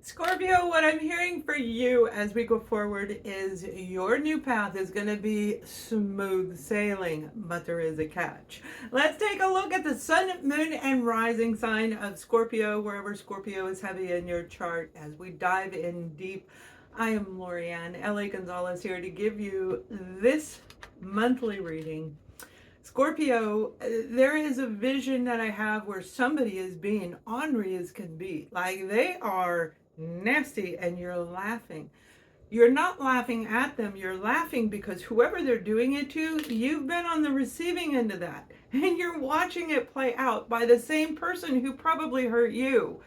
Scorpio, what I'm hearing for you as we go forward is your new path is going to be smooth sailing, but there is a catch. Let's take a look at the sun, moon, and rising sign of Scorpio, wherever Scorpio is heavy in your chart as we dive in deep. I am Lorianne L.A. Gonzalez here to give you this monthly reading. Scorpio, there is a vision that I have where somebody is being ornery as can be. Like they are nasty and you're laughing. You're not laughing at them. You're laughing because whoever they're doing it to, you've been on the receiving end of that. And you're watching it play out by the same person who probably hurt you.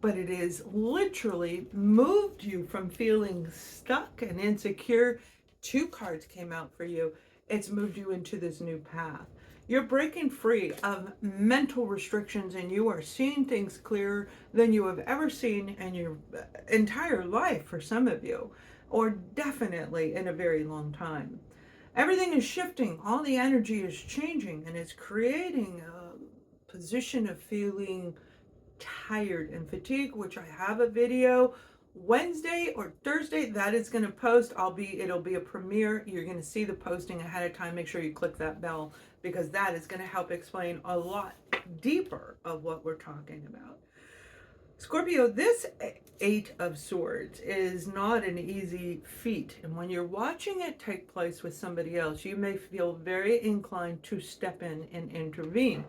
But it is literally moved you from feeling stuck and insecure. Two cards came out for you. It's moved you into this new path. You're breaking free of mental restrictions and you are seeing things clearer than you have ever seen in your entire life for some of you, or definitely in a very long time. Everything is shifting. All the energy is changing and it's creating a position of feeling tired and fatigued, which I have a video Wednesday or Thursday that is going to post. It'll be a premiere. You're going to see the posting ahead of time. Make sure you click that bell because that is going to help explain a lot deeper of what we're talking about. Scorpio, this Eight of Swords is not an easy feat. And when you're watching it take place with somebody else, you may feel very inclined to step in and intervene.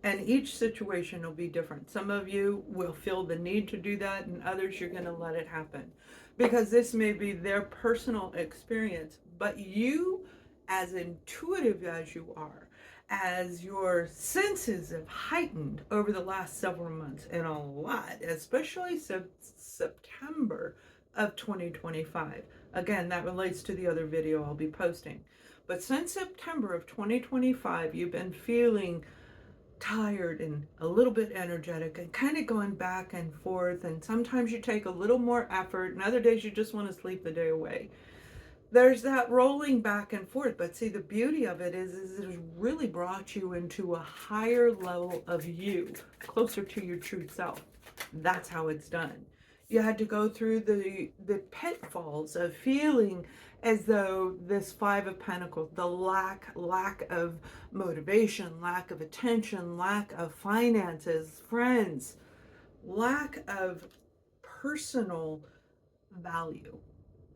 And each situation will be different. Some of you will feel the need to do that, and others you're going to let it happen. Because this may be their personal experience. But you, as intuitive as you are, as your senses have heightened over the last several months, and a lot, especially September of 2025. Again, that relates to the other video I'll be posting. But since September of 2025, you've been feeling tired and a little bit energetic and kind of going back and forth, and sometimes you take a little more effort and other days you just want to sleep the day away. There's that rolling back and forth, but see, the beauty of it is it has really brought you into a higher level of you, closer to your true self. That's how it's done. You had to go through the pitfalls of feeling as though this Five of Pentacles, the lack of motivation, lack of attention, lack of finances, friends, lack of personal value.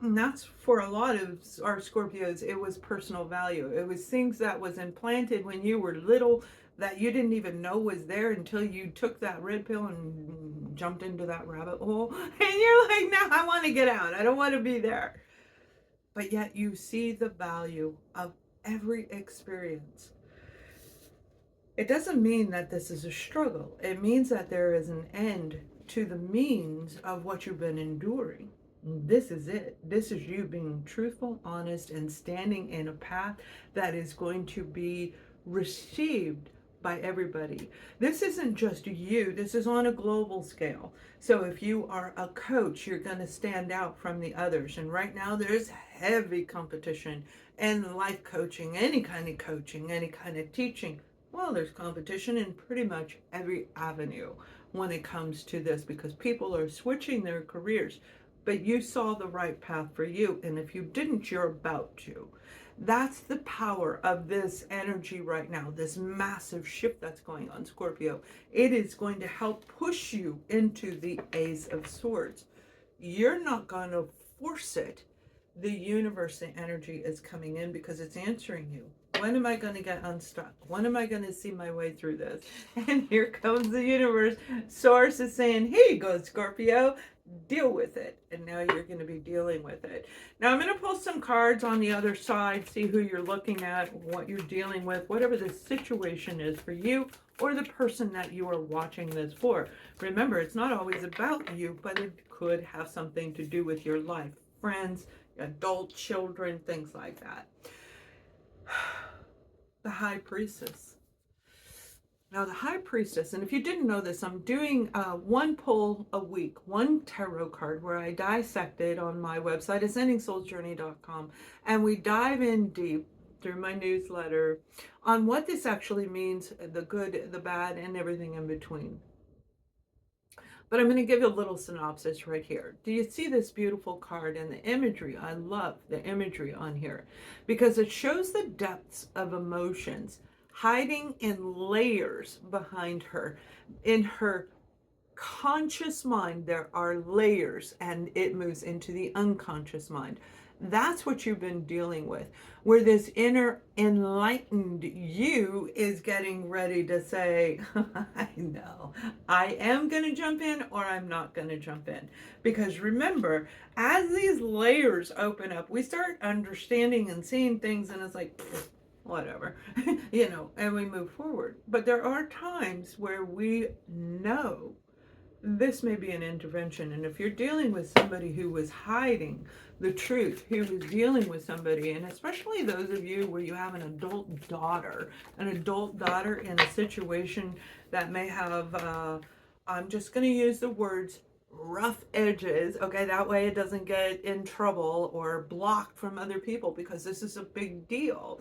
And that's for a lot of our Scorpios, it was personal value. It was things that was implanted when you were little that you didn't even know was there until you took that red pill and jumped into that rabbit hole. And you're like, no, I want to get out. I don't want to be there. But yet you see the value of every experience. It doesn't mean that this is a struggle. It means that there is an end to the means of what you've been enduring. This is it. This is you being truthful, honest, and standing in a path that is going to be received by everybody. This isn't just you. This is on a global scale. So if you are a coach, you're going to stand out from the others. And right now there's heavy competition in life coaching, any kind of teaching. Well, there's competition in pretty much every avenue when it comes to this because people are switching their careers. But you saw the right path for you. And if you didn't, you're about to. That's the power of this energy right now, this massive shift that's going on, Scorpio. It is going to help push you into the Ace of Swords. You're not going to force it. The universe, the energy is coming in because it's answering you. When am I going to get unstuck? When am I going to see my way through this? And here comes the universe. Source is saying, here you go, Scorpio. Deal with it. And now you're going to be dealing with it. Now I'm going to pull some cards on the other side, see who you're looking at, what you're dealing with, whatever the situation is for you or the person that you are watching this for. Remember, it's not always about you, but it could have something to do with your life, friends, adult children, things like that. The High Priestess. Now, the High Priestess, and if you didn't know this, I'm doing one pull a week, one tarot card where I dissect it on my website, ascendingsoulsjourney.com, and we dive in deep through my newsletter on what this actually means, the good, the bad, and everything in between. But I'm going to give you a little synopsis right here. Do you see this beautiful card and the imagery? I love the imagery on here because it shows the depths of emotions hiding in layers behind her. In her conscious mind, there are layers, and it moves into the unconscious mind. That's what you've been dealing with, where this inner enlightened you is getting ready to say, I know, I am going to jump in or I'm not going to jump in. Because remember, as these layers open up, we start understanding and seeing things, and it's like, whatever, and we move forward. But there are times where we know this may be an intervention. And if you're dealing with somebody who was hiding the truth, who was dealing with somebody, and especially those of you where you have an adult daughter in a situation that may have, I'm just going to use the words rough edges, okay, that way it doesn't get in trouble or blocked from other people, because this is a big deal.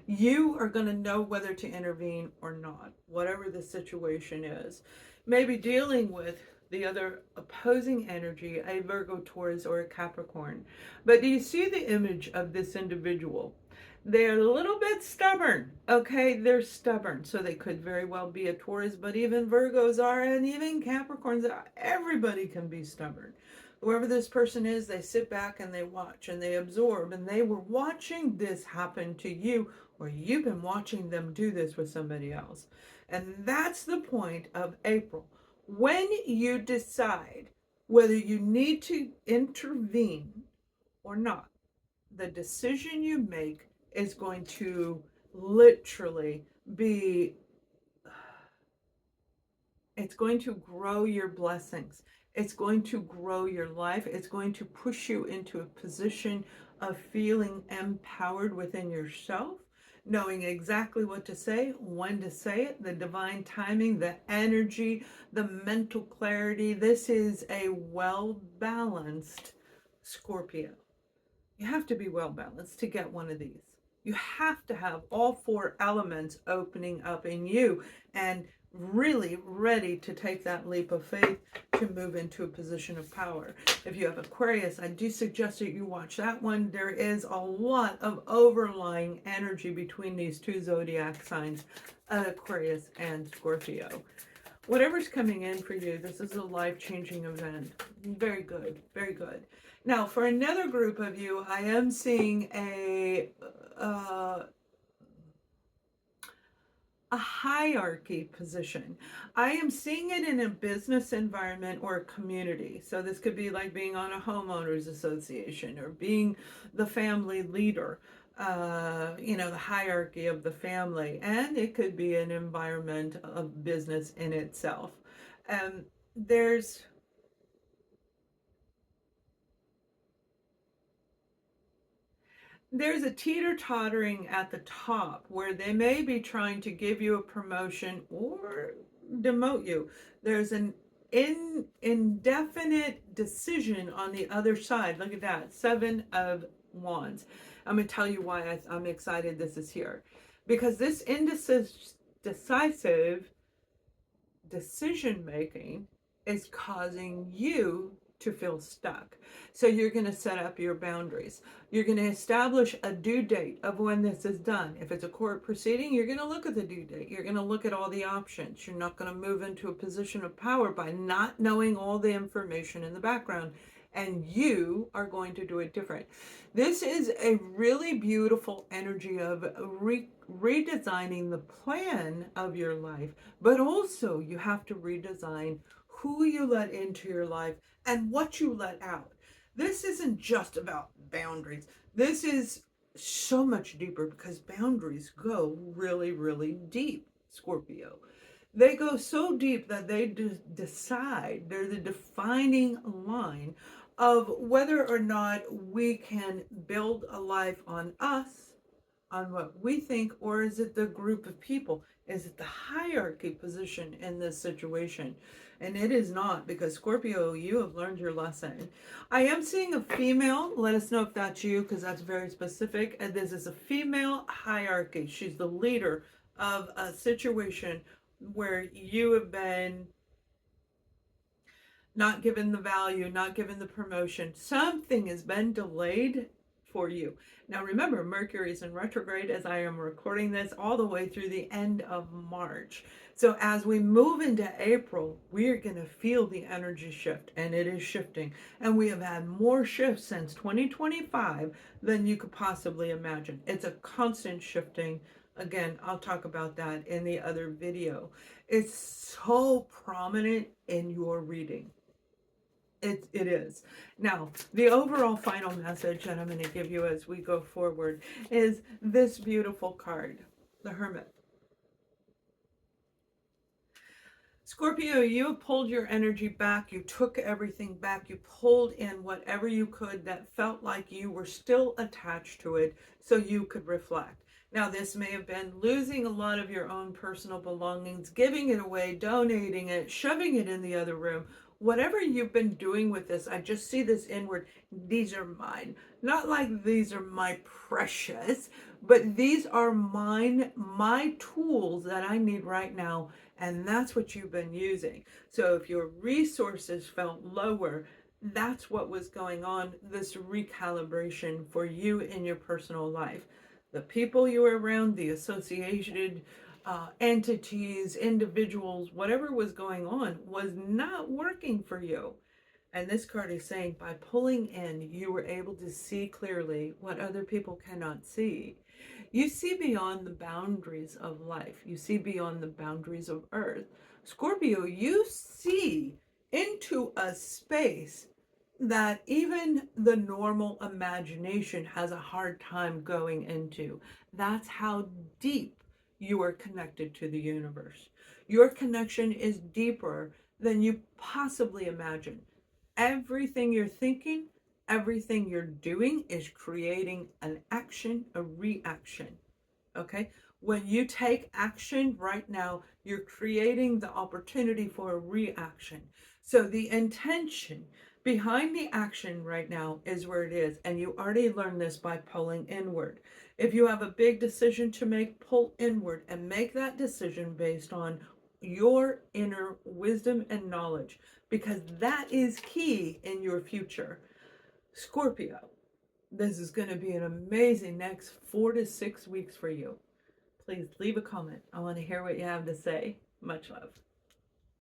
You are going to know whether to intervene or not, whatever the situation is. Maybe dealing with the other opposing energy, a Virgo, Taurus, or a Capricorn. But do you see the image of this individual? They're a little bit stubborn, okay? They're stubborn, so they could very well be a Taurus, but even Virgos are, and even Capricorns are. Everybody can be stubborn. Whoever this person is, they sit back and they watch and they absorb, and they were watching this happen to you, or you've been watching them do this with somebody else. And that's the point of April. When you decide whether you need to intervene or not, the decision you make is going to literally be, it's going to grow your blessings. It's going to grow your life. It's going to push you into a position of feeling empowered within yourself, knowing exactly what to say, when to say it, the divine timing, the energy, the mental clarity. This is a well-balanced Scorpio. You have to be well-balanced to get one of these. You have to have all four elements opening up in you and really ready to take that leap of faith to move into a position of power. If you have Aquarius, I do suggest that you watch that one. There is a lot of overlying energy between these two zodiac signs, Aquarius and Scorpio. Whatever's coming in for you, this is a life-changing event. Very good, very good. Now, for another group of you, I am seeing a hierarchy position. I am seeing it in a business environment or a community. So this could be like being on a homeowners association or being the family leader, the hierarchy of the family. And it could be an environment of business in itself. There's a teeter-tottering at the top where they may be trying to give you a promotion or demote you. There's an indefinite decision on the other side. Look at that, 7 of Wands. I'm going to tell you why I'm excited this is here. Because this indecisive decision-making is causing you to feel stuck. So you're going to set up your boundaries. You're going to establish a due date of when this is done. If it's a court proceeding, you're going to look at the due date. You're going to look at all the options. You're not going to move into a position of power by not knowing all the information in the background. And you are going to do it different. This is a really beautiful energy of redesigning the plan of your life, but also you have to redesign who you let into your life and what you let out. This isn't just about boundaries. This is so much deeper because boundaries go really, really deep, Scorpio. They go so deep that they decide, they're the defining line of whether or not we can build a life on us, on what we think, or is it the group of people? Is it the hierarchy position in this situation? And it is not, because Scorpio, you have learned your lesson. I am seeing a female. Let us know if that's you, because that's very specific. And this is a female hierarchy. She's the leader of a situation where you have been not given the value, not given the promotion. Something has been delayed for you. Now remember, Mercury is in retrograde as I am recording this all the way through the end of March. So as we move into April, we are going to feel the energy shift, and it is shifting. And we have had more shifts since 2025 than you could possibly imagine. It's a constant shifting. Again, I'll talk about that in the other video. It's so prominent in your reading. It is. Now, the overall final message that I'm going to give you as we go forward is this beautiful card, the Hermit. Scorpio, you have pulled your energy back. You took everything back. You pulled in whatever you could that felt like you were still attached to it so you could reflect. Now, this may have been losing a lot of your own personal belongings, giving it away, donating it, shoving it in the other room. Whatever you've been doing with this, I just see this inward. These are mine. Not like these are my precious, but these are mine, my tools that I need right now. And that's what you've been using. So if your resources felt lower, that's what was going on, this recalibration for you in your personal life. The people you were around, the associated entities, individuals, whatever was going on was not working for you. And this card is saying by pulling in, you were able to see clearly what other people cannot see. You see beyond the boundaries of life. You see beyond the boundaries of Earth. Scorpio, you see into a space that even the normal imagination has a hard time going into. That's how deep you are connected to the universe. Your connection is deeper than you possibly imagine. Everything you're thinking, everything you're doing is creating an action, a reaction. Okay? When you take action right now, you're creating the opportunity for a reaction. So the intention behind the action right now is where it is. And you already learned this by pulling inward. If you have a big decision to make, pull inward and make that decision based on your inner wisdom and knowledge, because that is key in your future. Scorpio, this is going to be an amazing next 4 to 6 weeks for you. Please leave a comment. I want to hear what you have to say. Much love.